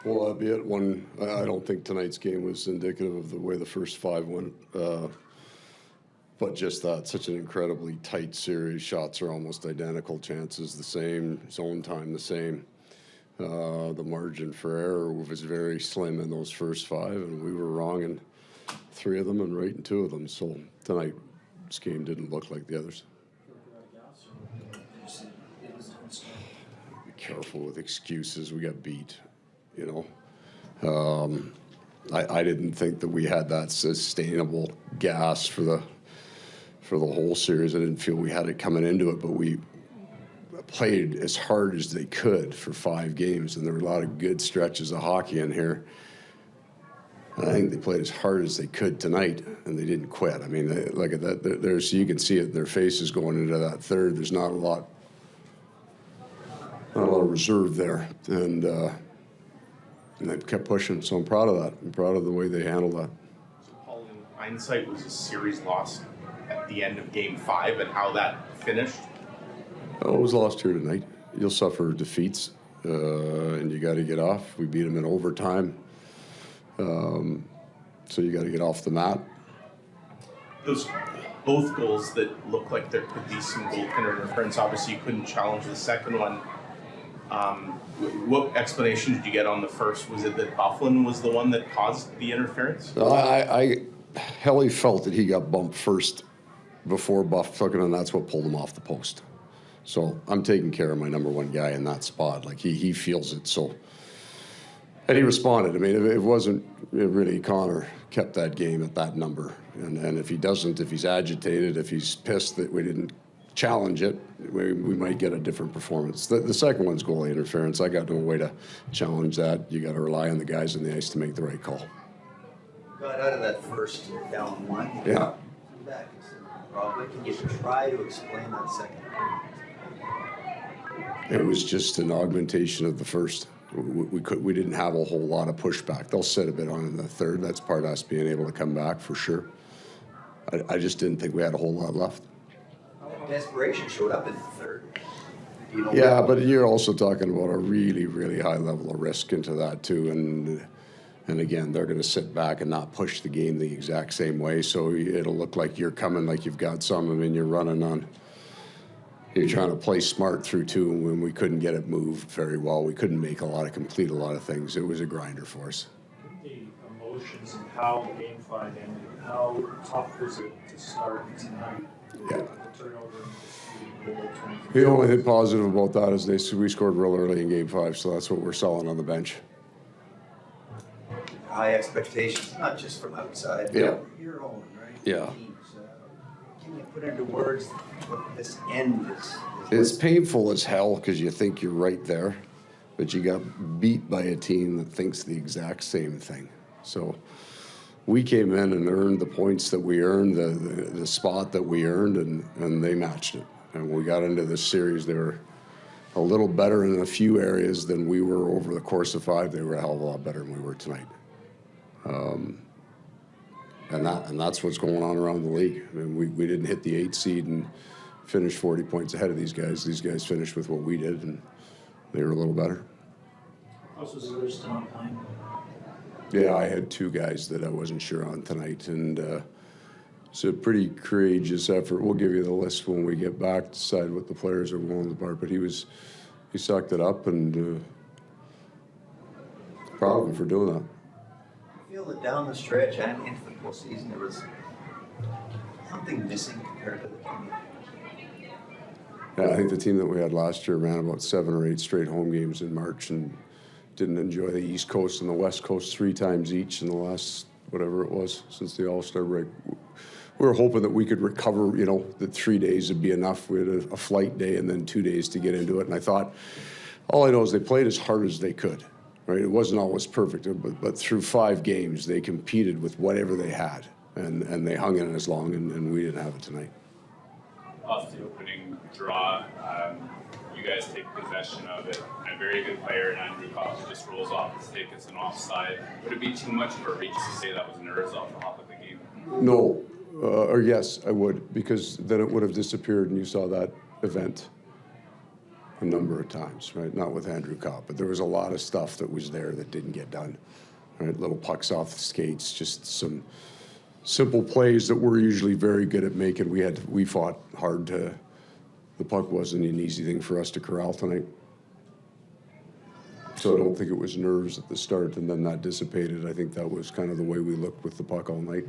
Well, that'd be it. I don't think tonight's game was indicative of the way the first five went. But just that, such an incredibly tight series. Shots are almost identical, chances the same, zone time the same. The margin for error was very slim in those first five, and we were wrong in three of them and right in two of them. So tonight's game didn't look like the others. Be careful with excuses. We got beat, you know. I didn't think that we had that sustainable gas for the whole series. I didn't feel we had it coming into it, but we played as hard as they could for 5 games, and there were a lot of good stretches of hockey in here. And I think they played as hard as they could tonight, and they didn't quit. I mean, look at that. There's, you can see it in their faces going into that third. There's not a lot of reserve there, and they kept pushing. So I'm proud of that. I'm proud of the way they handled that. Paul, in hindsight, was a series lost at the end of Game 5 and how that finished? Oh, it was lost here tonight. You'll suffer defeats, and you got to get off. We beat them in overtime, so you got to get off the mat. Those both goals that look like there could be some goaltender interference. Obviously, you couldn't challenge the second one. What explanation did you get on the first? Was it that Bufflin was the one that caused the interference? Helly felt that he got bumped first before Buff took it, and that's what pulled him off the post. So I'm taking care of my number one guy in that spot. Like he feels it. So, and he responded. I mean, it wasn't really Connor kept that game at that number. And if he doesn't, if he's agitated, if he's pissed that we didn't challenge it, we might get a different performance. The second one's goalie interference. I got no way to challenge that. You got to rely on the guys on the ice to make the right call. Got out of that first down one. Yeah. Back, probably. Can you try to explain that second? It was just an augmentation of the first. We didn't have a whole lot of pushback. They'll sit a bit on in the third. That's part of us being able to come back for sure. I just didn't think we had a whole lot left. Desperation showed up in the third. Yeah, but you're also talking about a really, really high level of risk into that too. And again, they're going to sit back and not push the game the exact same way. So it'll look like you're coming like you've got some. I mean, you're running on. You're trying to play smart through two, and when we couldn't get it moved very well, we couldn't complete a lot of things. It was a grinder for us. The emotions and how Game 5 ended, how tough was it to start tonight? Yeah. The turnover and the The only thing positive about that is we scored real early in Game 5, so that's what we're selling on the bench. High expectations, not just from outside, Yeah. your own, right? Yeah. Can you put into words what this end is? It's painful as hell because you think you're right there, but you got beat by a team that thinks the exact same thing. So we came in and earned the points that we earned, the spot that we earned, and they matched it. And when we got into this series, they were a little better in a few areas than we were over the course of 5. They were a hell of a lot better than we were tonight. And that's what's going on around the league. I mean, we didn't hit the 8 seed and finish 40 points ahead of these guys. These guys finished with what we did, and they were a little better. Also, Zillers still not playing. Yeah, I had 2 guys that I wasn't sure on tonight, and it's a pretty courageous effort. We'll give you the list when we get back, decide what the players are willing to part. But he sucked it up, and proud of him for doing that. I feel that down the stretch and into the postseason, there was something missing compared to the team. Yeah, I think the team that we had last year ran about 7 or 8 straight home games in March and didn't enjoy the East Coast and the West Coast 3 times each in the last, whatever it was, since the All-Star break. We were hoping that we could recover, that 3 days would be enough. We had a flight day and then 2 days to get into it. And I thought, all I know is they played as hard as they could. Right, it wasn't always perfect, but through 5 games, they competed with whatever they had, and they hung in as long, and we didn't have it tonight. Off the opening draw, you guys take possession of it, and a very good player, and Andrew Cox just rolls off the stick. It's an offside. Would it be too much for reach to say that was an error off the top of the game? No, or yes, I would, because then it would have disappeared, and you saw that event. a number of times, right? Not with Andrew Kopp, but there was a lot of stuff that was there that didn't get done, right? Little pucks off the skates, just some simple plays that we're usually very good at making. We fought hard to. The puck wasn't an easy thing for us to corral tonight. So I don't think it was nerves at the start, and then that dissipated. I think that was kind of the way we looked with the puck all night.